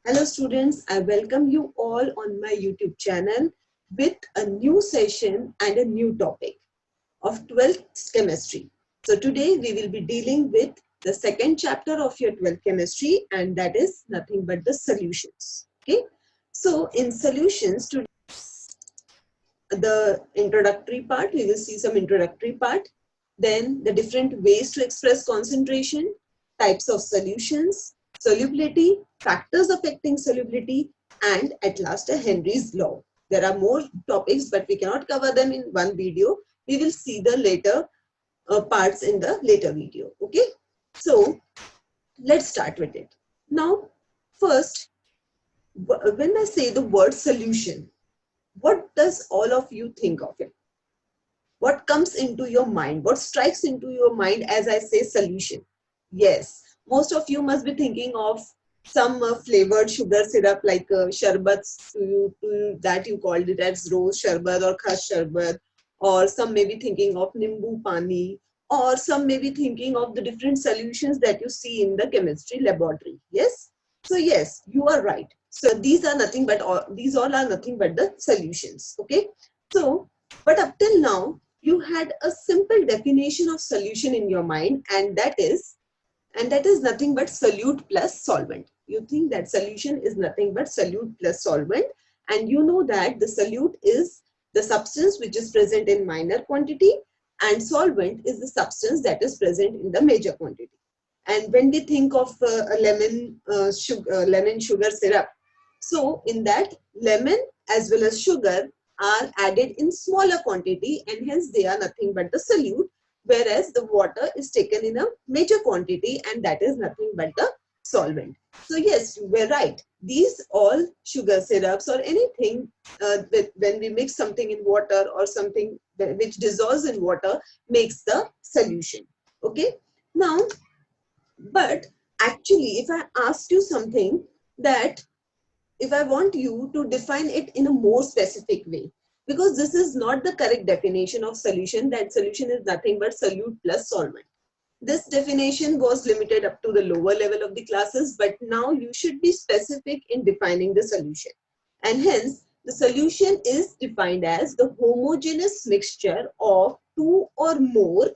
Hello students, I welcome you all on my YouTube channel with a new session and a new topic of 12th chemistry. So today we will be dealing with the second chapter of your 12th chemistry, and that is nothing but the solutions. Okay. So in solutions, today the introductory part, we will see some introductory part, then the different ways to express concentration, types of solutions, solubility, factors affecting solubility, and at last a Henry's law. There are more topics, but we cannot cover them in one video. We will see the later parts in the later video. Okay, so let's start with it. Now, first, when I say the word solution, what does all of you think of it? What comes into your mind? What strikes into your mind as I say solution? Yes, most of you must be thinking of some flavored sugar syrup like sharbats that you called it as rose sharbat or khash sharbat, or some may be thinking of nimbu pani, or some may be thinking of the different solutions that you see in the chemistry laboratory. Yes, so yes, you are right. So these are nothing but these all are nothing but the solutions. Okay, so but up till now you had a simple definition of solution in your mind, and that is nothing but solute plus solvent. You think that solution is nothing but solute plus solvent, and you know that the solute is the substance which is present in minor quantity, and solvent is the substance that is present in the major quantity. And when we think of a lemon sugar syrup, so in that, lemon as well as sugar are added in smaller quantity, and hence they are nothing but the solute, whereas the water is taken in a major quantity, and that is nothing but the solvent. So yes, you were right. These all sugar syrups or anything when we mix something in water or something which dissolves in water makes the solution. Okay. Now, but actually, if I asked you something, that if I want you to define it in a more specific way, because this is not the correct definition of solution, that solution is nothing but solute plus solvent. This definition was limited up to the lower level of the classes, but now you should be specific in defining the solution. And hence, the solution is defined as the homogeneous mixture of two or more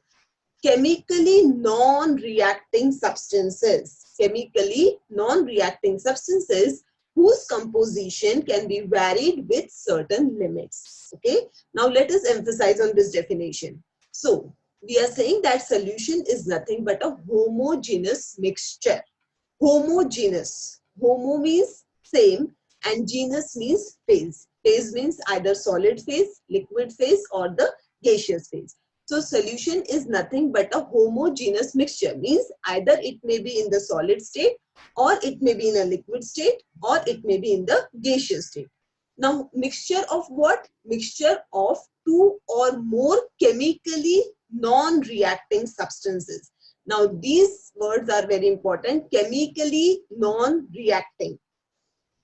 chemically non-reacting substances. Chemically non-reacting substances whose composition can be varied with certain limits. Okay. Now let us emphasize on this definition. So we are saying that solution is nothing but a homogeneous mixture. Homogeneous. Homo means same and genus means phase. Phase means either solid phase, liquid phase, or the gaseous phase. So solution is nothing but a homogeneous mixture, means either it may be in the solid state, or it may be in a liquid state, or it may be in the gaseous state. Now, mixture of what? Mixture of two or more chemically non-reacting substances. Now, these words are very important. Chemically non-reacting.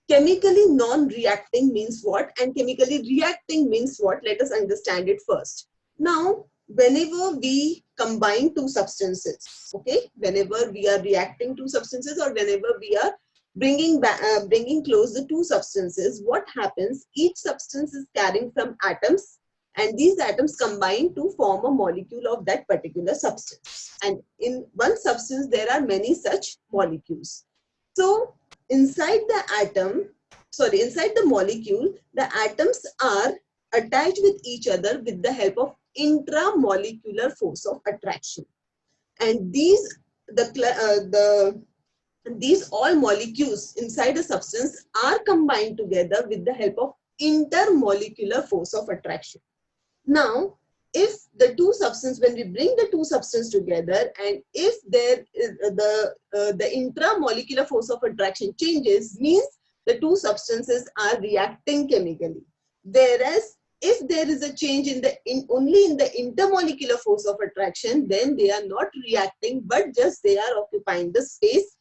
Chemically non-reacting means what? And chemically reacting means what? Let us understand it first. Now, whenever we combine two substances, okay, whenever we are reacting two substances, or whenever we are bringing close the two substances, what happens? Each substance is carrying some atoms, and these atoms combine to form a molecule of that particular substance. And in one substance, there are many such molecules. So inside the molecule, the atoms are attached with each other with the help of intramolecular force of attraction. And these all molecules inside a substance are combined together with the help of intermolecular force of attraction. Now, if the two substances, when we bring the two substances together, and if there is the intramolecular force of attraction changes, means the two substances are reacting chemically. Whereas if there is a change only in the intermolecular force of attraction, then they are not reacting, but just they are occupying the space,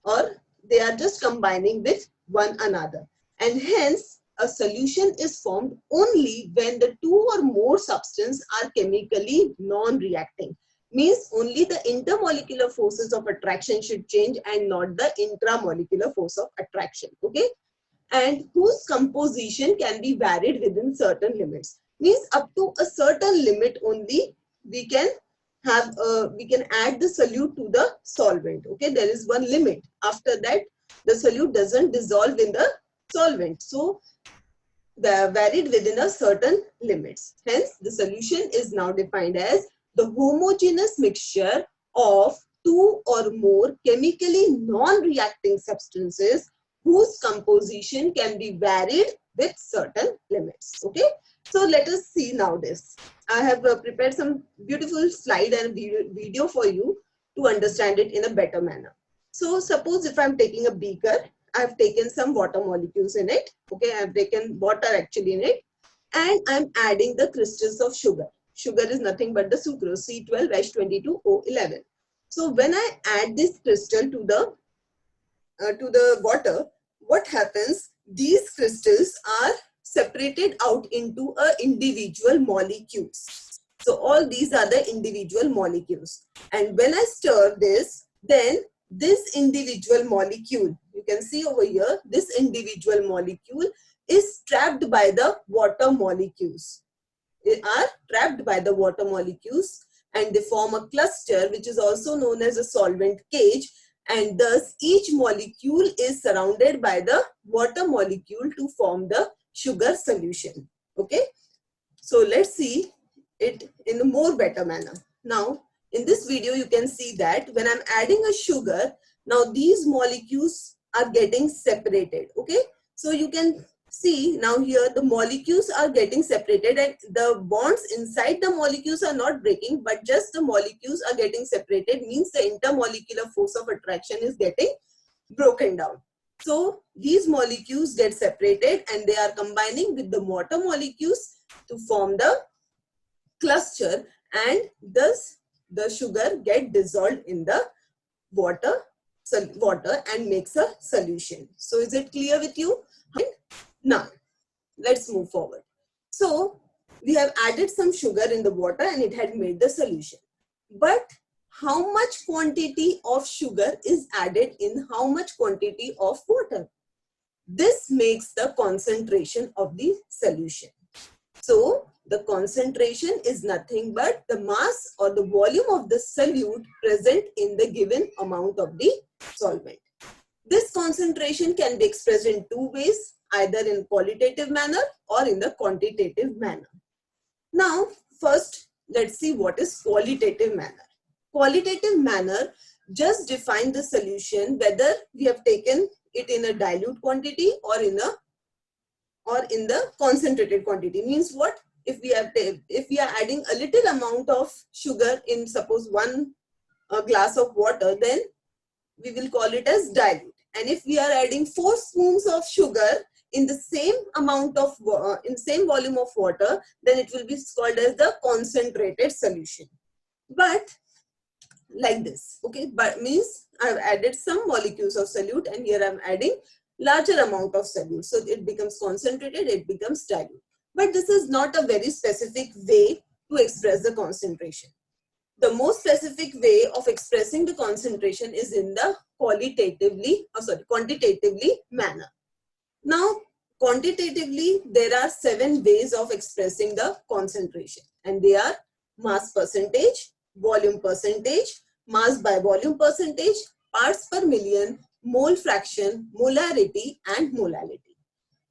or they are just combining with one another. And hence, a solution is formed only when the two or more substances are chemically non-reacting. Means only the intermolecular forces of attraction should change and not the intramolecular force of attraction. Okay. And whose composition can be varied within certain limits. Means up to a certain limit only we can we can add the solute to the solvent. Okay, there is one limit. After that, the solute doesn't dissolve in the solvent. So they are varied within a certain limits. Hence, the solution is now defined as the homogeneous mixture of two or more chemically non-reacting substances whose composition can be varied with certain limits. Okay, so let us see now this. I have prepared some beautiful slide and video for you to understand it in a better manner. So suppose if I'm taking a beaker, I've taken some water molecules in it. Okay, I've taken water actually in it, and I'm adding the crystals of sugar. Sugar is nothing but the sucrose, C12H22O11. So when I add this crystal to the water, what happens? These crystals are separated out into individual molecules. So all these are the individual molecules. And when I stir this, then this individual molecule, you can see over here, this individual molecule is trapped by the water molecules. They are trapped by the water molecules and they form a cluster, which is also known as a solvent cage, and thus each molecule is surrounded by the water molecule to form the sugar solution. Okay, so let's see it in a more better manner. Now in this video you can see that when I'm adding a sugar, now these molecules are getting separated. Okay, so you can see now here the molecules are getting separated and the bonds inside the molecules are not breaking, but just the molecules are getting separated, means the intermolecular force of attraction is getting broken down. So these molecules get separated and they are combining with the water molecules to form the cluster, and thus the sugar get dissolved in the water and makes a solution. So is it clear with you? Now let's move forward. So we have added some sugar in the water and it had made the solution. But how much quantity of sugar is added in how much quantity of water? This makes the concentration of the solution. So the concentration is nothing but the mass or the volume of the solute present in the given amount of the solvent. This concentration can be expressed in two ways, either in qualitative manner or in the quantitative manner. Now, first, let's see what is qualitative manner. Qualitative manner just define the solution whether we have taken it in a dilute quantity or in the concentrated quantity. Means what? If we are adding a little amount of sugar in suppose one glass of water, then we will call it as dilute. And if we are adding 4 spoons of sugar in the same amount of same volume of water, then it will be called as the concentrated solution. But like this, okay, but means I've added some molecules of solute and here I'm adding larger amount of solute, so it becomes concentrated, it becomes dilute. But this is not a very specific way to express the concentration. The most specific way of expressing the concentration is in the quantitatively manner. Now, quantitatively, there are 7 ways of expressing the concentration, and they are mass percentage, volume percentage, mass by volume percentage, parts per million, mole fraction, molarity, and molality.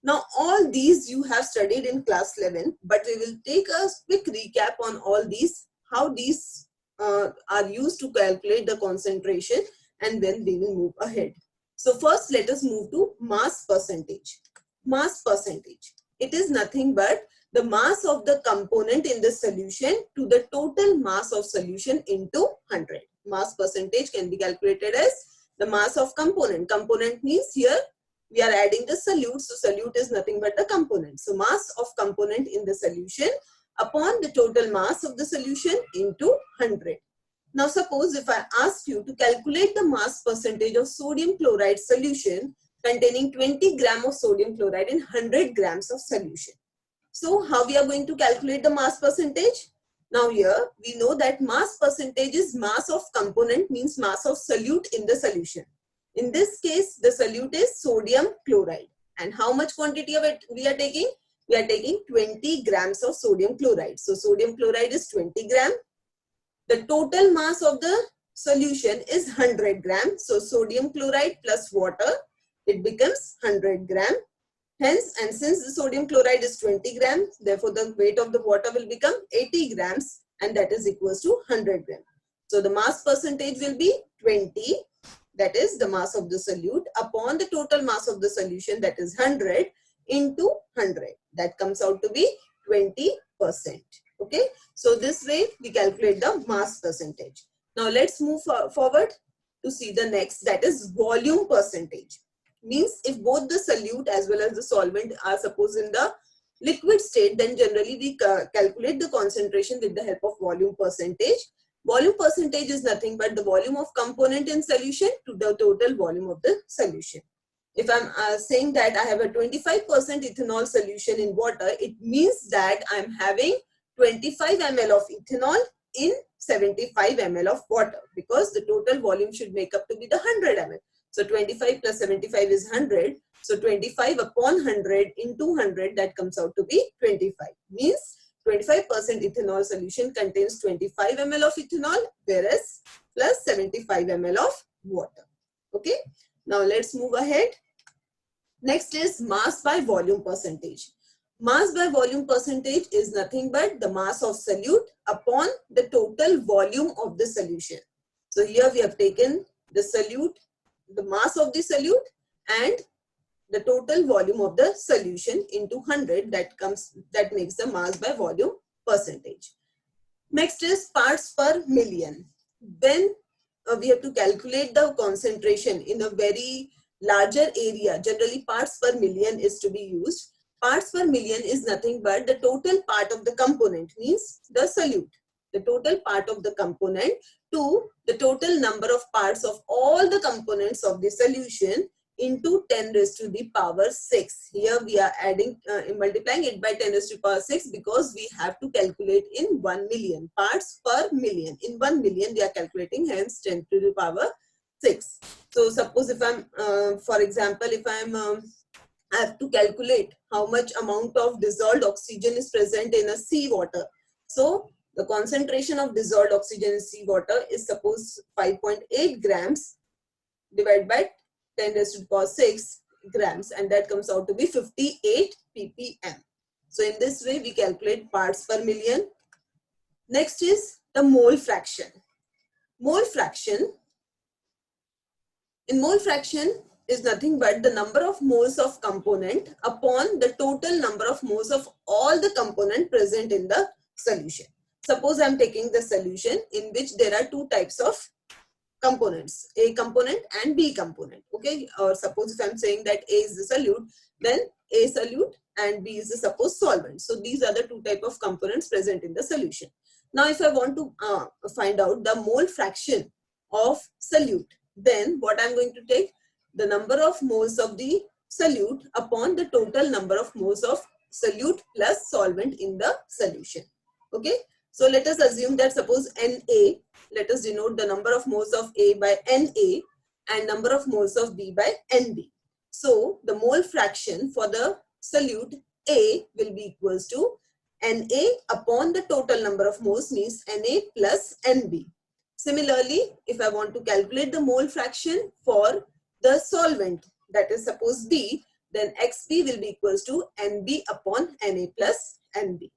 Now, all these you have studied in class 11, but we will take a quick recap on all these, how these are used to calculate the concentration, and then we will move ahead. So first, let us move to mass percentage. Mass percentage. It is nothing but the mass of the component in the solution to the total mass of solution into 100. Mass percentage can be calculated as the mass of component. Component means here we are adding the solute. So solute is nothing but the component. So mass of component in the solution upon the total mass of the solution into 100. Now suppose if I ask you to calculate the mass percentage of sodium chloride solution containing 20 grams of sodium chloride in 100 grams of solution. So how we are going to calculate the mass percentage? Now here we know that mass percentage is mass of component, means mass of solute in the solution. In this case, the solute is sodium chloride. And how much quantity of it we are taking? We are taking 20 grams of sodium chloride. So sodium chloride is 20 gram. The total mass of the solution is 100 grams. So sodium chloride plus water, it becomes 100 gram. Hence, and since the sodium chloride is 20 grams, therefore the weight of the water will become 80 grams, and that is equals to 100 grams. So the mass percentage will be 20, that is the mass of the solute, upon the total mass of the solution, that is 100, into 100. That comes out to be 20%. Okay. So this way we calculate the mass percentage. Now let's move forward to see the next, that is volume percentage. Means if both the solute as well as the solvent are suppose in the liquid state, then generally we calculate the concentration with the help of volume percentage. Volume percentage is nothing but the volume of component in solution to the total volume of the solution. If I'm saying that I have a 25% ethanol solution in water, it means that I'm having 25 ml of ethanol in 75 ml of water, because the total volume should make up to be the 100 ml. So 25 plus 75 is 100. So 25 upon 100 into 100, that comes out to be 25. Means 25% ethanol solution contains 25 ml of ethanol, whereas plus 75 ml of water. Okay. Now let's move ahead. Next is mass by volume percentage. Mass by volume percentage is nothing but the mass of solute upon the total volume of the solution. So here we have taken the solute, the mass of the solute and the total volume of the solution into 100, that makes the mass by volume percentage. Next is parts per million. Then we have to calculate the concentration in a very larger area. Generally parts per million is to be used. Parts per million is nothing but the total part of the component, means the solute. The total part of the component to the total number of parts of all the components of the solution into 10 raised to the power 6. Here we are adding, multiplying it by 10 raised to the power 6, because we have to calculate in 1 million. Parts per million. In 1 million we are calculating, hence 10 to the power 6. So suppose if I'm, for example, if I have to calculate how much amount of dissolved oxygen is present in a seawater. So the concentration of dissolved oxygen in seawater is suppose 5.8 grams divided by 10 raised to the power 6 grams, and that comes out to be 58 ppm. So in this way we calculate parts per million. Next is the mole fraction. Mole fraction. In mole fraction is nothing but the number of moles of component upon the total number of moles of all the component present in the solution. Suppose I am taking the solution in which there are two types of components, A component and B component. Okay, or suppose if I am saying that A is the solute, then A solute and B is the suppose solvent. So these are the two type of components present in the solution. Now if I want to find out the mole fraction of solute, then what I am going to take? The number of moles of the solute upon the total number of moles of solute plus solvent in the solution. Okay. So let us assume that suppose Na, let us denote the number of moles of A by Na and number of moles of B by Nb. So the mole fraction for the solute A will be equals to Na upon the total number of moles, means Na plus Nb. Similarly, if I want to calculate the mole fraction for the solvent, that is suppose B, then Xb will be equals to Nb upon Na plus Nb.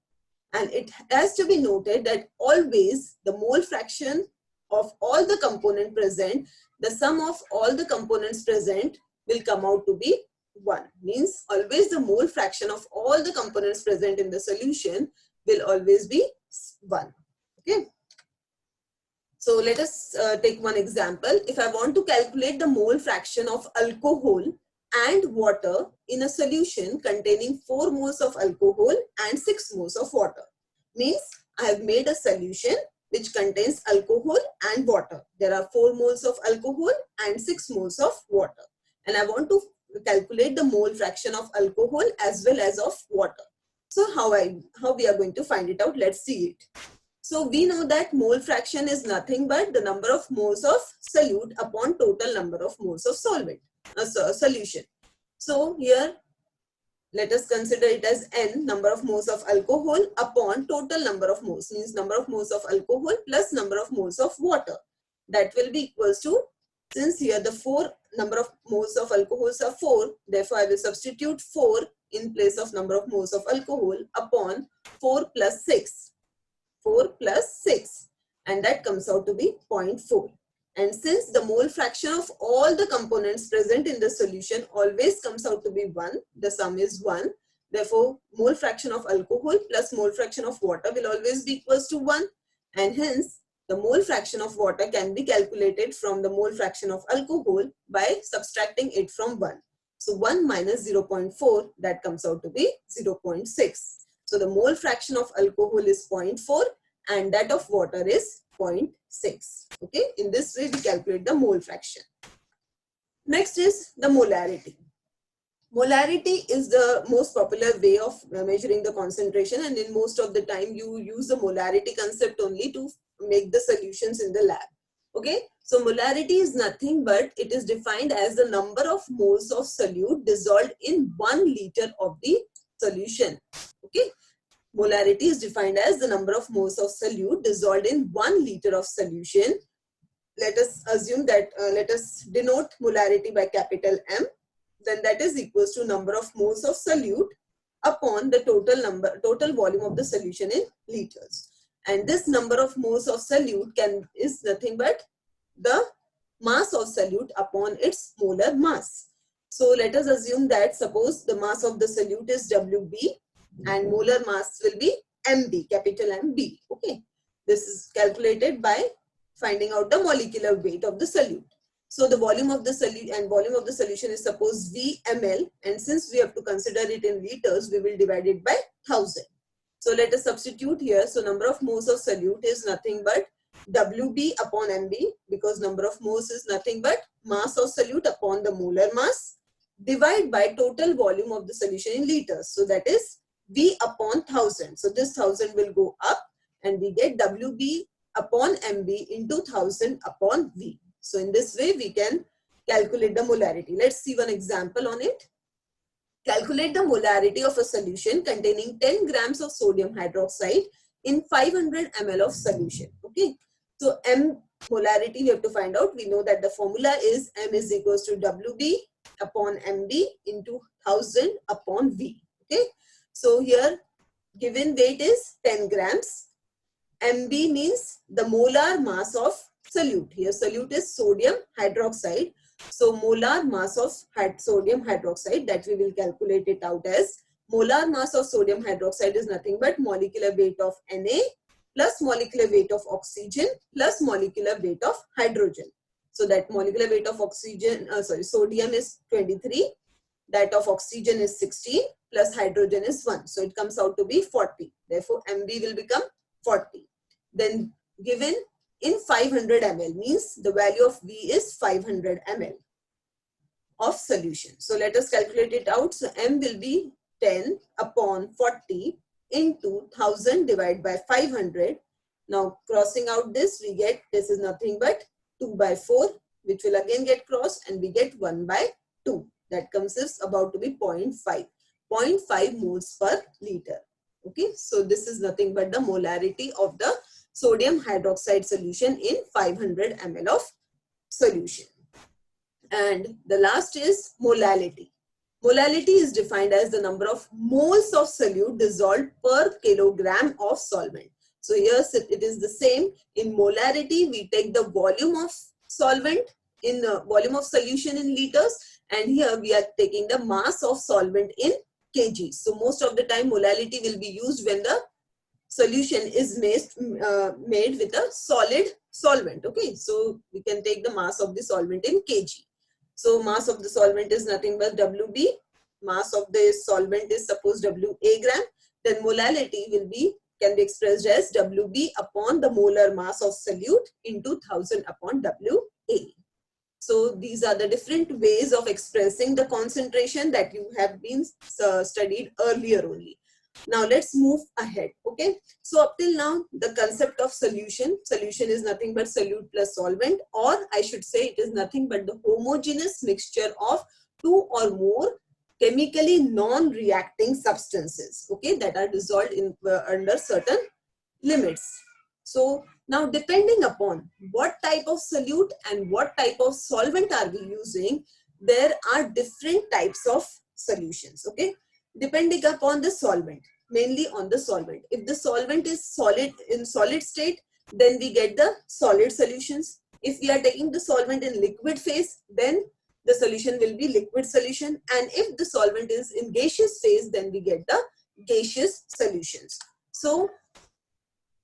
And it has to be noted that always the mole fraction of all the components present, the sum of all the components present will come out to be 1. Means always the mole fraction of all the components present in the solution will always be 1. Okay. So let us take one example. If I want to calculate the mole fraction of alcohol and water in a solution containing 4 moles of alcohol and 6 moles of water. Means I have made a solution which contains alcohol and water. There are 4 moles of alcohol and 6 moles of water. And I want to calculate the mole fraction of alcohol as well as of water. So how we are going to find it out? Let's see it. So we know that mole fraction is nothing but the number of moles of solute upon total number of moles of solvent, solution. So here let us consider it as n, number of moles of alcohol upon total number of moles, means number of moles of alcohol plus number of moles of water. That will be equals to, since here the number of moles of alcohols are 4, therefore I will substitute 4 in place of number of moles of alcohol upon 4 plus 6. 4 plus 6, and that comes out to be 0.4. And since the mole fraction of all the components present in the solution always comes out to be 1, the sum is 1. Therefore, mole fraction of alcohol plus mole fraction of water will always be equals to 1. And hence, the mole fraction of water can be calculated from the mole fraction of alcohol by subtracting it from 1. So 1 minus 0.4, that comes out to be 0.6. So the mole fraction of alcohol is 0.4 and that of water is 0.6. Okay, in this way we calculate the mole fraction. Next is the molarity. Molarity is the most popular way of measuring the concentration, and in most of the time you use the molarity concept only to make the solutions in the lab. Okay, so molarity is nothing but it is defined as the number of moles of solute dissolved in 1 liter of the solution. Okay, molarity is defined as the number of moles of solute dissolved in 1 liter of solution. Let us assume that, let us denote molarity by capital M. Then that is equals to number of moles of solute upon the total volume of the solution in liters. And this number of moles of solute is nothing but the mass of solute upon its molar mass. So let us assume that suppose the mass of the solute is WB and molar mass will be MB, capital MB. Okay, this is calculated by finding out the molecular weight of the solute. So the volume of the solute and volume of the solution is suppose V ml, and since we have to consider it in liters, we will divide it by 1000. So let us substitute here. So number of moles of solute is nothing but WB upon MB, because number of moles is nothing but mass of solute upon the molar mass, divide by total volume of the solution in liters. So that is V upon 1000. So this 1000 will go up and we get WB upon MB into 1000 upon V. So in this way we can calculate the molarity. Let's see one example on it. Calculate the molarity of a solution containing 10 grams of sodium hydroxide in 500 ml of solution. Okay. So M molarity we have to find out. We know that the formula is M is equals to WB upon MB into 1000 upon V. Okay. So here given weight is 10 grams. MB means the molar mass of solute. Here solute is sodium hydroxide. So molar mass of sodium hydroxide, that we will calculate it out as molar mass of sodium hydroxide is nothing but molecular weight of Na plus molecular weight of oxygen plus molecular weight of hydrogen. So that molecular weight of sodium is 23, that of oxygen is 16 plus hydrogen is 1. So it comes out to be 40. Therefore MB will become 40. Then given in 500 ml means the value of V is 500 ml of solution. So let us calculate it out. So M will be 10 upon 40 into 1000 divided by 500. Now crossing out this, we get this is nothing but 2 by 4, which will again get crossed, and we get 1 by 2. That comes is about to be 0.5. 0.5 moles per liter. Okay, so this is nothing but the molarity of the sodium hydroxide solution in 500 ml of solution. And the last is molality. Molality is defined as the number of moles of solute dissolved per kilogram of solvent. So here it is the same. In molarity, we take the volume of solvent in the volume of solution in liters, and here we are taking the mass of solvent in kg. So most of the time molality will be used when the solution is made with a solid solvent. Okay, so we can take the mass of the solvent in kg. So mass of the solvent is nothing but WB. Mass of the solvent is suppose WA gram. Then molality can be expressed as WB upon the molar mass of solute into 1000 upon WA. So these are the different ways of expressing the concentration that you have been studied earlier only. Now let's move ahead. Okay, so up till now the concept of solution is nothing but solute plus solvent, or I should say it is nothing but the homogeneous mixture of two or more chemically non-reacting substances, okay, that are dissolved in under certain limits. So now, depending upon what type of solute and what type of solvent are we using, there are different types of solutions, okay, depending upon the solvent, mainly on the solvent. If the solvent is solid, in solid state, then we get the solid solutions. If we are taking the solvent in liquid phase, then the solution will be liquid solution, and if the solvent is in gaseous phase, then we get the gaseous solutions. So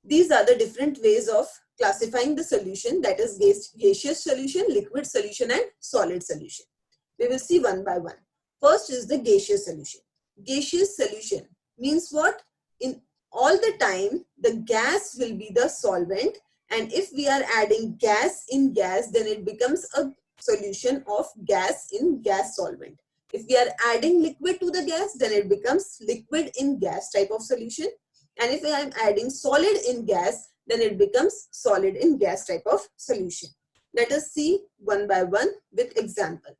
these are the different ways of classifying the solution, that is gaseous solution, liquid solution and solid solution. We will see one by one. First is the gaseous solution. Gaseous solution means what? In all the time, the gas will be the solvent, and if we are adding gas in gas, then it becomes a solution of gas in gas solvent. If we are adding liquid to the gas, then it becomes liquid in gas type of solution. And if I am adding solid in gas, then it becomes solid in gas type of solution. Let us see one by one with example.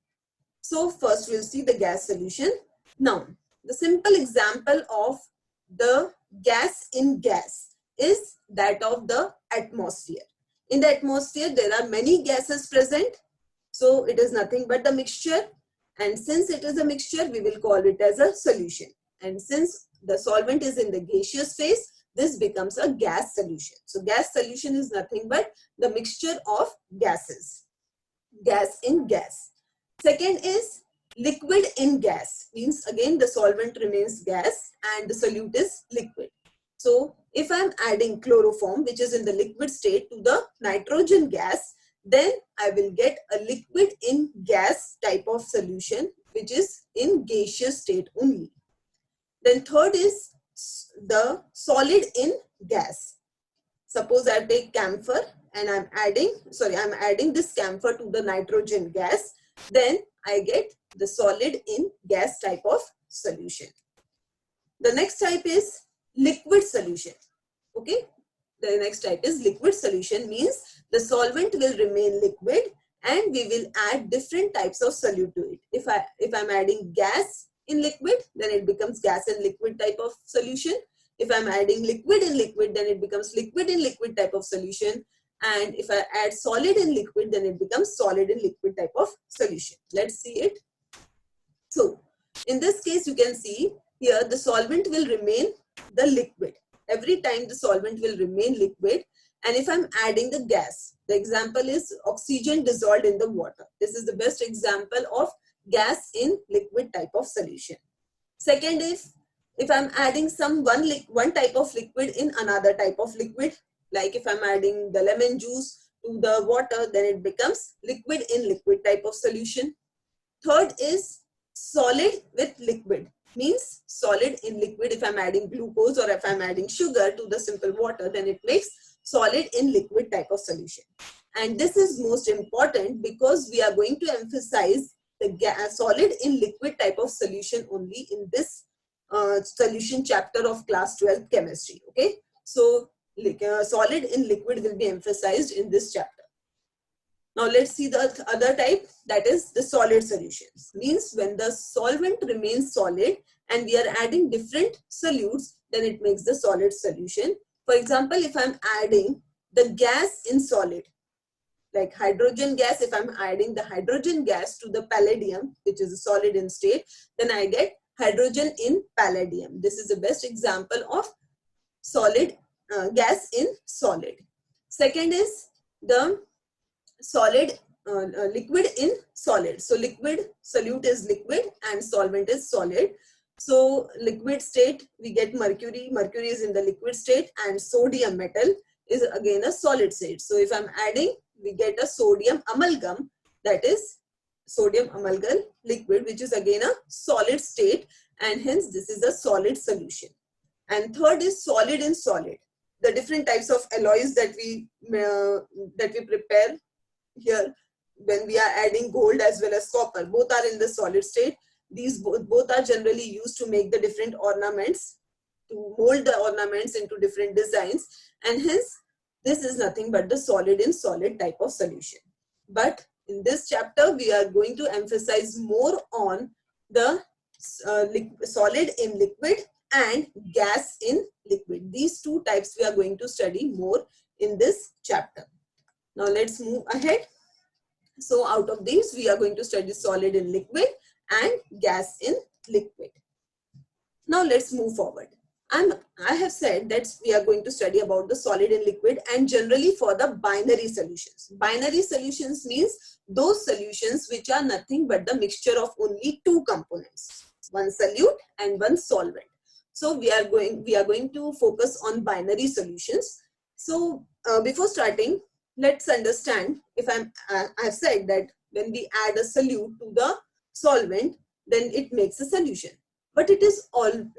So first we'll see the gas solution. Now, the simple example of the gas in gas is that of the atmosphere. In the atmosphere, there are many gases present. So it is nothing but the mixture. And since it is a mixture, we will call it as a solution. And since the solvent is in the gaseous phase, this becomes a gas solution. So gas solution is nothing but the mixture of gases. Gas in gas. Second is liquid in gas. Means again the solvent remains gas and the solute is liquid. So if I am adding chloroform, which is in the liquid state, to the nitrogen gas, then I will get a liquid in gas type of solution, which is in gaseous state only. Then third is the solid in gas. Suppose I take camphor and I'm adding this camphor to the nitrogen gas, then I get the solid in gas type of solution. The next type is liquid solution. Okay, the next type is liquid solution, means the solvent will remain liquid and we will add different types of solute to it. If I'm adding gas in liquid, then it becomes gas and liquid type of solution. If I'm adding liquid in liquid, then it becomes liquid in liquid type of solution. And if I add solid in liquid, then it becomes solid in liquid type of solution. Let's see it. So in this case, you can see here the solvent will remain the liquid. Every time the solvent will remain liquid. And if I'm adding the gas, the example is oxygen dissolved in the water. This is the best example of gas in liquid type of solution. Second is, if I'm adding one type of liquid in another type of liquid, like if I'm adding the lemon juice to the water, then it becomes liquid in liquid type of solution. Third is solid with liquid, means solid in liquid. If I'm adding glucose or if I'm adding sugar to the simple water, then it makes solid in liquid type of solution. And this is most important because we are going to emphasize the solid in liquid type of solution only in this solution chapter of class 12 chemistry. Okay, so solid in liquid will be emphasized in this chapter. Now let's see the other type, that is the solid solutions. Means when the solvent remains solid and we are adding different solutes, then it makes the solid solution. For example, if I'm adding the gas in solid, like hydrogen gas, if I'm adding the hydrogen gas to the palladium, which is a solid in state, then I get hydrogen in palladium. This is the best example of solid gas in solid. Second is the solid liquid in solid. So liquid solute is liquid and solvent is solid. So liquid state, we get mercury. Mercury is in the liquid state, and sodium metal is again a solid state. So if I'm adding, we get a sodium amalgam, that is sodium amalgam liquid, which is again a solid state, and hence this is a solid solution. And third is solid in solid. The different types of alloys that we prepare here when we are adding gold as well as copper, both are in the solid state. These both are generally used to make the different ornaments to mold the ornaments into different designs, and hence this is nothing but the solid in solid type of solution. But in this chapter, we are going to emphasize more on the solid in liquid and gas in liquid. These two types we are going to study more in this chapter. Now let's move ahead. So out of these, we are going to study solid in liquid and gas in liquid. Now let's move forward. I have said that we are going to study about the solid and liquid, and generally for the binary solutions. Binary solutions means those solutions which are nothing but the mixture of only two components, one solute and one solvent. So we are going to focus on binary solutions. So before starting, let's understand, if I've said that when we add a solute to the solvent, then it makes a solution. But it is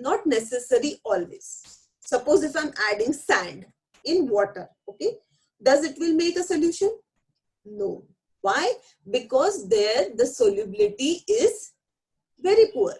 not necessary always. Suppose if I'm adding sand in water, okay, does it will make a solution? No. Why? Because there the solubility is very poor.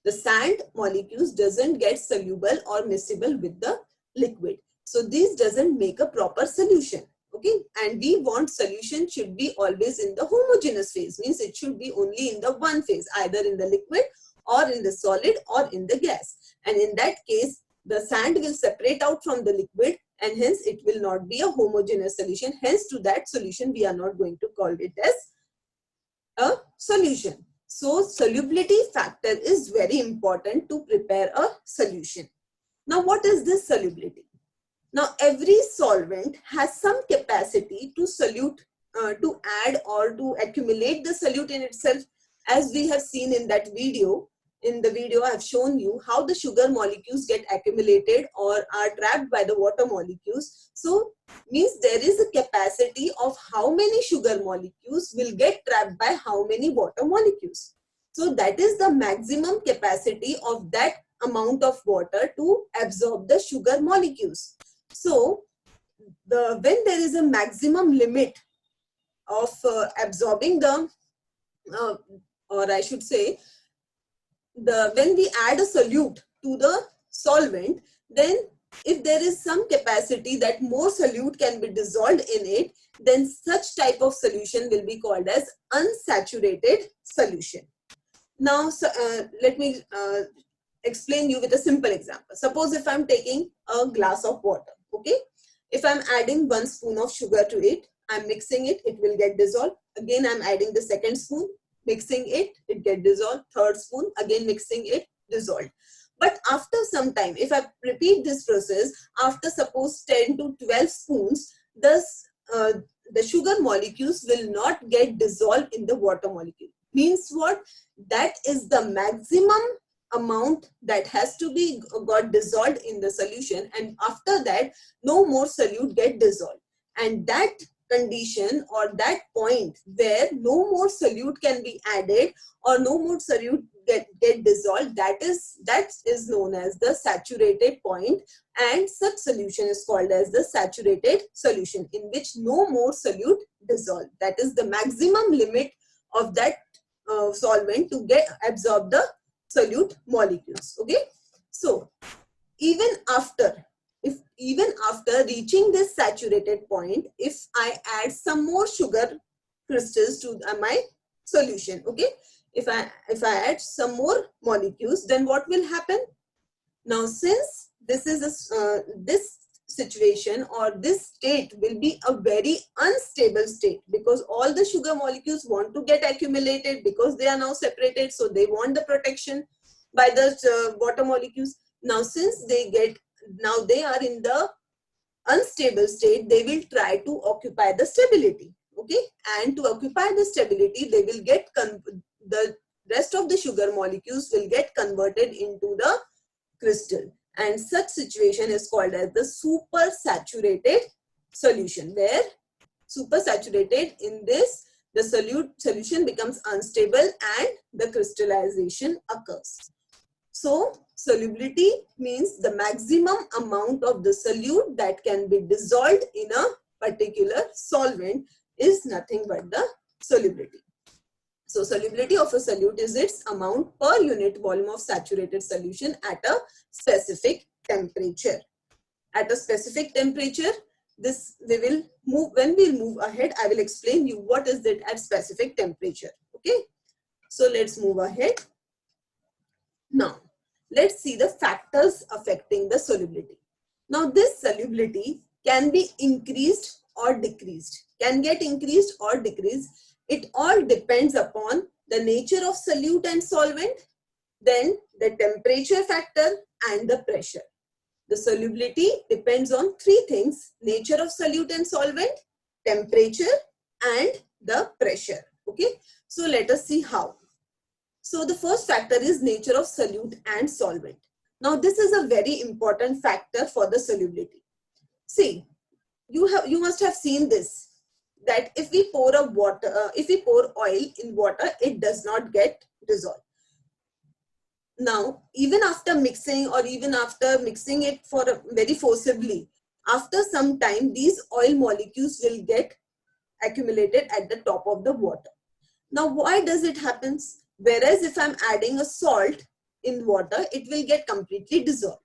The sand molecules doesn't get soluble or miscible with the liquid. So this doesn't make a proper solution. Okay, and we want solution should be always in the homogeneous phase, means it should be only in the one phase, either in the liquid or in the solid or in the gas. And in that case, the sand will separate out from the liquid, and hence it will not be a homogeneous solution. Hence to that solution, we are not going to call it as a solution. So solubility factor is very important to prepare a solution. Now what is this solubility? Now every solvent has some capacity to solute, to add or to accumulate the solute in itself. As we have seen in that video, I have shown you how the sugar molecules get accumulated or are trapped by the water molecules. So means there is a capacity of how many sugar molecules will get trapped by how many water molecules. So that is the maximum capacity of that amount of water to absorb the sugar molecules. So when there is a maximum limit of absorbing the or I should say, when we add a solute to the solvent, then if there is some capacity that more solute can be dissolved in it, then such type of solution will be called as unsaturated solution. Now, let me explain you with a simple example. Suppose if I'm taking a glass of water, okay? If I'm adding 1 spoon of sugar to it, I'm mixing it, it will get dissolved. Again, I'm adding the second spoon, mixing it, it get dissolved. Third spoon, again mixing it, dissolved. But after some time, if I repeat this process, after suppose 10 to 12 spoons, thus the sugar molecules will not get dissolved in the water molecule. Means what? That is the maximum amount that has to be got dissolved in the solution, and after that no more solute get dissolved. And that condition or that point where no more solute can be added or no more solute get dissolved, that is known as the saturated point, and such solution is called as the saturated solution, in which no more solute dissolved. That is the maximum limit of that solvent to get absorb the solute molecules. Okay, so even after reaching this saturated point, if I add some more sugar crystals to my solution, okay, if I add some more molecules, then what will happen? Now since this is this situation or this state will be a very unstable state, because all the sugar molecules want to get accumulated because they are now separated, so they want the protection by the water molecules. Now since they are in the unstable state, they will try to occupy the stability, okay, and to occupy the stability, they will get the rest of the sugar molecules will get converted into the crystal, and such situation is called as the supersaturated solution, where supersaturated, in this the solution becomes unstable and the crystallization occurs. So solubility means the maximum amount of the solute that can be dissolved in a particular solvent is nothing but the solubility. So solubility of a solute is its amount per unit volume of saturated solution at a specific temperature. At a specific temperature, this we will move, when we'll move ahead, I will explain you what is it at specific temperature. Okay, so let's move ahead. Now, let's see the factors affecting the solubility. Now, this solubility can be increased or decreased, can get increased or decreased. It all depends upon the nature of solute and solvent, then the temperature factor and the pressure. The solubility depends on three things: nature of solute and solvent, temperature, and the pressure. Okay, so let us see how. So the first factor is nature of solute and solvent. Now this is a very important factor for the solubility. See, you must have seen this, that if we pour oil in water, it does not get dissolved. Now, even after mixing, or even after mixing it for very forcibly, after some time, these oil molecules will get accumulated at the top of the water. Now, why does it happen? Whereas if I'm adding a salt in water, it will get completely dissolved.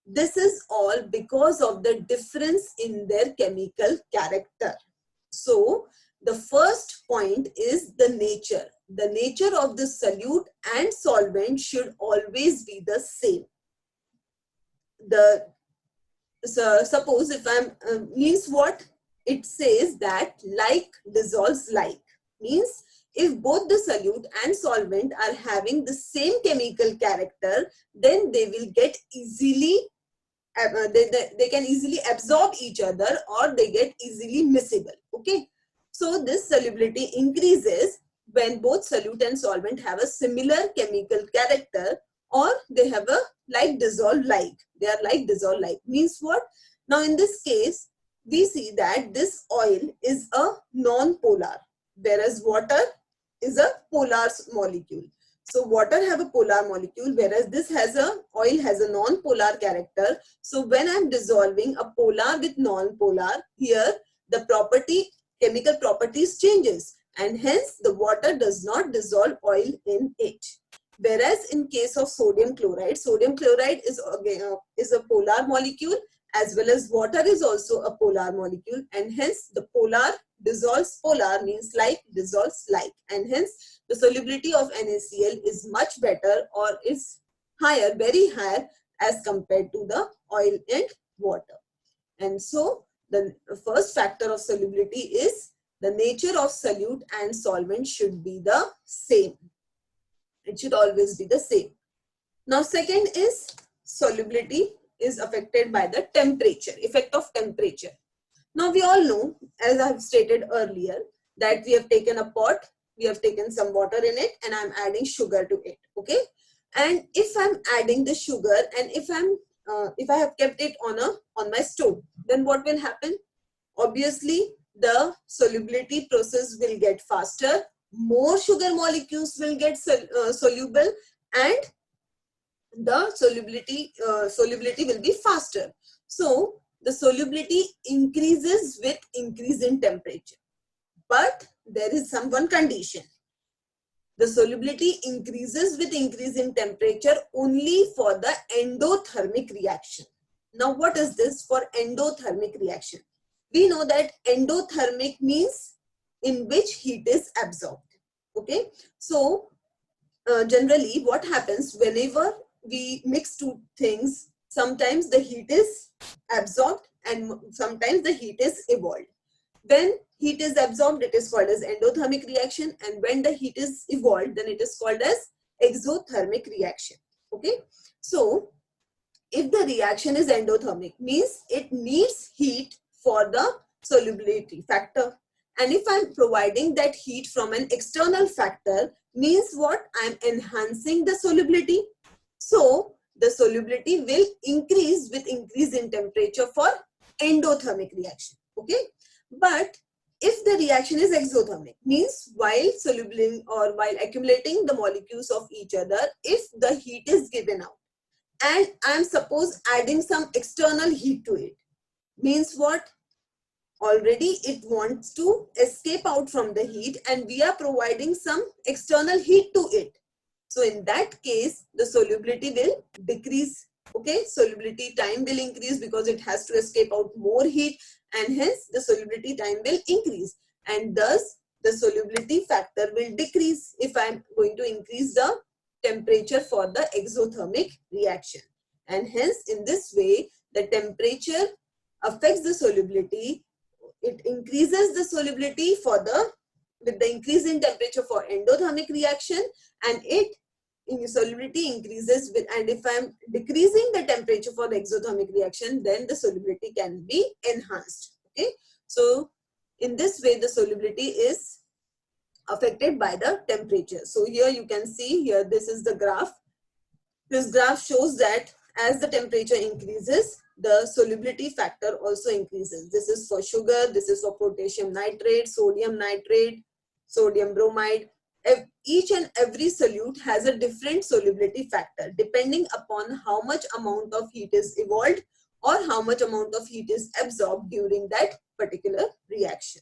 This is all because of the difference in their chemical character. So, the first point is the nature. The nature of the solute and solvent should always be the same. Suppose if I'm, means what? It says that like dissolves like. Means if both the solute and solvent are having the same chemical character, then they will get easily, they can easily absorb each other, or they get easily miscible. Okay. So this solubility increases when both solute and solvent have a similar chemical character, or they have a like dissolve like. They are like dissolve like. Means what? Now in this case, we see that this oil is a non-polar, whereas water is a polar molecule. So water have a polar molecule, whereas this oil has a non-polar character. So when I'm dissolving a polar with non-polar, here the chemical properties changes, and hence the water does not dissolve oil in it. Whereas in case of sodium chloride is a polar molecule, as well as water is also a polar molecule, and hence the polar dissolves polar, means like dissolves like, and hence the solubility of NaCl is much better, or is higher, very higher as compared to the oil and water. And so the first factor of solubility is the nature of solute and solvent should be the same. It should always be the same. Now second is solubility is affected by the temperature, effect of temperature. Now we all know, as I have stated earlier, that we have taken a pot, we have taken some water in it, and I'm adding sugar to it. Okay, and if I'm adding the sugar, and if I have kept it on my stove, then what will happen? Obviously, the solubility process will get faster. More sugar molecules will get soluble, and the solubility will be faster. So the solubility increases with increase in temperature. But there is one condition. The solubility increases with increase in temperature only for the endothermic reaction. Now what is this for endothermic reaction? We know that endothermic means in which heat is absorbed. Okay, so generally what happens whenever we mix two things, sometimes the heat is absorbed and sometimes the heat is evolved. When heat is absorbed, it is called as endothermic reaction, and when the heat is evolved, then it is called as exothermic reaction. Okay, so if the reaction is endothermic, means it needs heat for the solubility factor. And if I'm providing that heat from an external factor, means what? I'm enhancing the solubility. So the solubility will increase with increase in temperature for endothermic reaction. Okay, but if the reaction is exothermic, means while solubling or while accumulating the molecules of each other, if the heat is given out, and I'm suppose adding some external heat to it, means what? Already it wants to escape out from the heat, and we are providing some external heat to it. So in that case, the solubility will decrease Okay, solubility time will increase because it has to escape out more heat, and hence the solubility time will increase, and thus the solubility factor will decrease if I am going to increase the temperature for the exothermic reaction. And hence in this way the temperature affects the solubility. It increases the solubility for the with the increase in temperature for endothermic reaction, and it in solubility increases with, and if I am decreasing the temperature for the exothermic reaction, then the solubility can be enhanced. Okay, so in this way the solubility is affected by the temperature. So here you can see, here this is the graph. This graph shows that as the temperature increases, the solubility factor also increases. This is for sugar, this is for potassium nitrate, sodium bromide. Each and every solute has a different solubility factor depending upon how much amount of heat is evolved or how much amount of heat is absorbed during that particular reaction.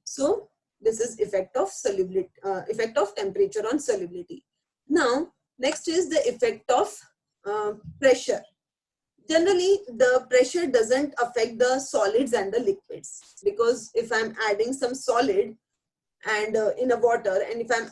So this is effect of solubility, effect of temperature on solubility. Now next is the effect of pressure. Generally, the pressure doesn't affect the solids and the liquids, because if I'm adding some solid and in a water, and if I'm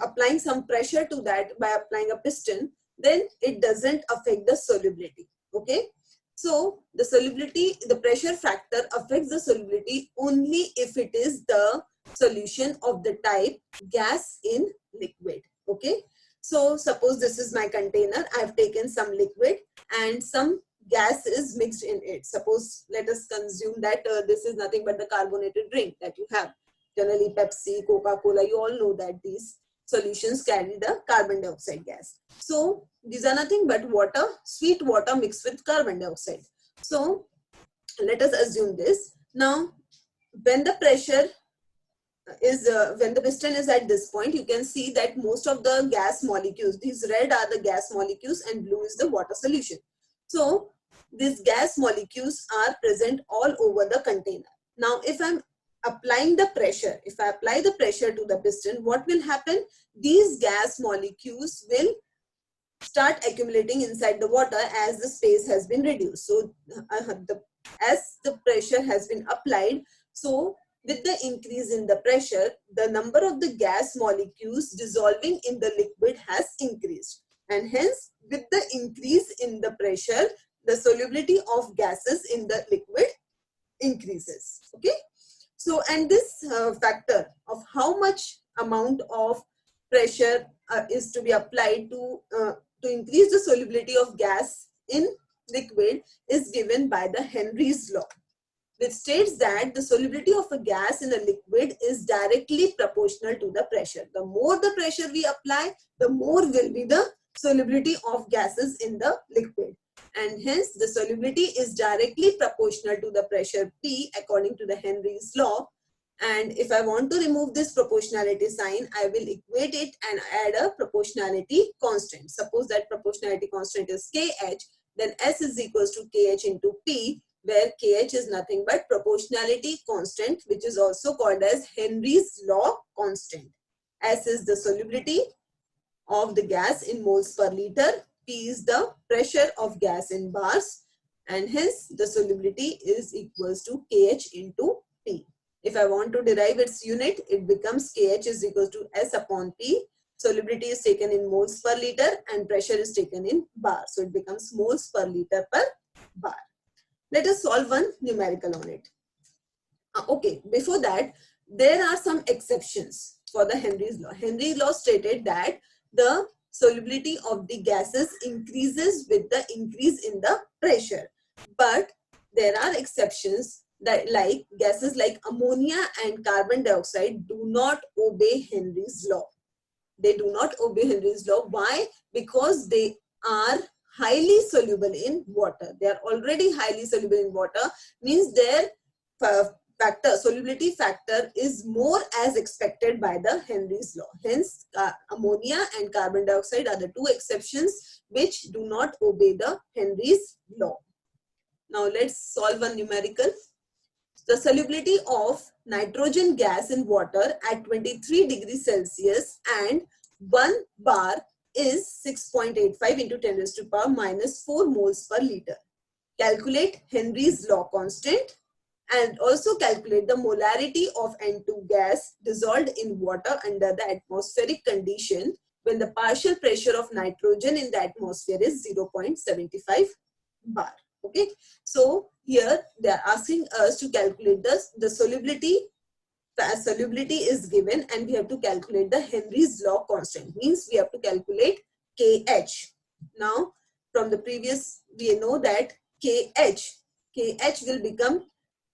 applying some pressure to that by applying a piston, then it doesn't affect the solubility. Okay, so the solubility, the pressure factor affects the solubility only if it is the solution of the type gas in liquid. Okay, so suppose this is my container. I have taken some liquid and some gas is mixed in it. Suppose let us consume that this is nothing but the carbonated drink that you have. Generally Pepsi, Coca-Cola, you all know that these solutions carry the carbon dioxide gas. So these are nothing but water, sweet water mixed with carbon dioxide. So let us assume this. Now when the pressure is when the piston is at this point, you can see that most of the gas molecules, these red are the gas molecules and blue is the water solution. So these gas molecules are present all over the container. Now if I'm applying the pressure, if I apply the pressure to the piston, what will happen? These gas molecules will start accumulating inside the water as the space has been reduced. So as the pressure has been applied, so with the increase in the pressure, the number of the gas molecules dissolving in the liquid has increased, and hence with the increase in the pressure, the solubility of gases in the liquid increases. Okay, so and this factor of how much amount of pressure is to be applied to increase the solubility of gas in liquid is given by the Henry's law, which states that the solubility of a gas in a liquid is directly proportional to the pressure. The more the pressure we apply, the more will be the solubility of gases in the liquid. And hence the solubility is directly proportional to the pressure P according to the Henry's law. And if I want to remove this proportionality sign, I will equate it and add a proportionality constant. Suppose that proportionality constant is Kh, then S is equals to Kh into P, where Kh is nothing but proportionality constant, which is also called as Henry's law constant. S is the solubility of the gas in moles per liter, P is the pressure of gas in bars, and hence the solubility is equals to Kh into P. If I want to derive its unit, it becomes Kh is equals to S upon P. Solubility is taken in moles per liter and pressure is taken in bar. So it becomes moles per liter per bar. Let us solve one numerical on it. Okay, before that, there are some exceptions for the Henry's law. Henry's law stated that the solubility of the gases increases with the increase in the pressure. But there are exceptions that like gases like ammonia and carbon dioxide do not obey Henry's law. They do not obey Henry's law. Why? Because they are highly soluble in water. They are already highly soluble in water, means their solubility factor is more as expected by the Henry's law. Hence, ammonia and carbon dioxide are the two exceptions which do not obey the Henry's law. Now let's solve a numerical. The solubility of nitrogen gas in water at 23 degrees Celsius and 1 bar is 6.85 into 10 raised to power minus 4 moles per liter. Calculate Henry's law constant and also calculate the molarity of N2 gas dissolved in water under the atmospheric condition when the partial pressure of nitrogen in the atmosphere is 0.75 bar. Okay, so here they are asking us to calculate the solubility. Solubility is given and we have to calculate the Henry's law constant, means we have to calculate KH. Now from the previous we know that KH will become,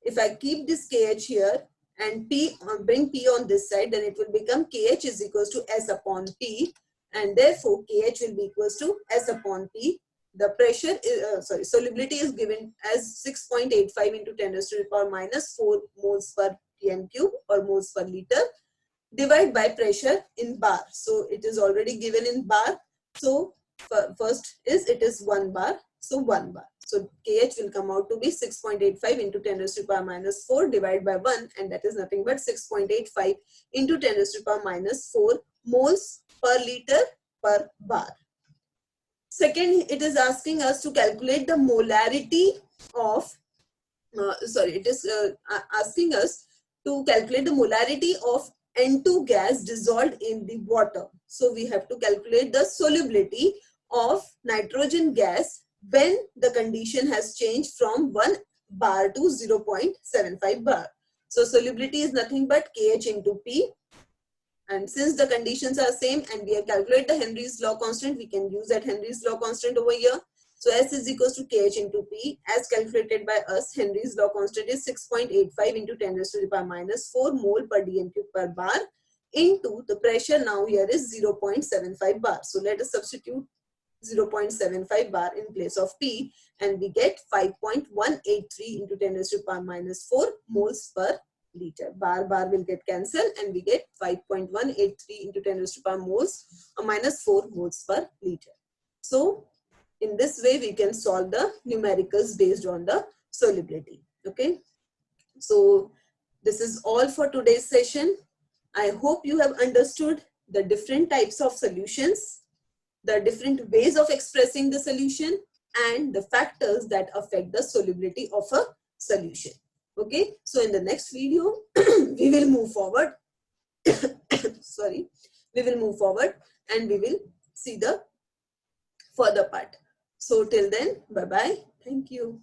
if I keep this KH here and P bring P on this side, then it will become KH is equals to S upon P, and therefore KH will be equals to S upon P. The pressure is, solubility is given as 6.85 into 10 raised to the power minus 4 moles per pm cube or moles per liter, divide by pressure in bar. So it is already given in bar. So first is it is 1 bar. So 1 bar. So KH will come out to be 6.85 into 10 raised to the power minus 4 divided by 1, and that is nothing but 6.85 into 10 raised to the power minus 4 moles per liter per bar. Second, it is asking us to calculate the molarity of, it is asking us to calculate the molarity of N2 gas dissolved in the water. So we have to calculate the solubility of nitrogen gas when the condition has changed from 1 bar to 0.75 bar. So solubility is nothing but KH into P. And since the conditions are same and we have calculated the Henry's law constant, we can use that Henry's law constant over here. So S is equals to KH into P as calculated by us. Henry's law constant is 6.85 into 10 raised to the power minus 4 mole per dm cube per bar into the pressure now here is 0.75 bar. So let us substitute 0.75 bar in place of P and we get 5.183 into 10 raised to the power minus 4 moles per liter. Bar will get cancelled and we get 5.183 into 10 raised to the power moles or minus 4 moles per liter. So in this way we can solve the numericals based on the solubility. Okay, so this is all for today's session. I hope you have understood the different types of solutions, the different ways of expressing the solution, and the factors that affect the solubility of a solution. Okay, so in the next video we will move forward we will move forward and we will see the further part. So till then, bye bye. Thank you.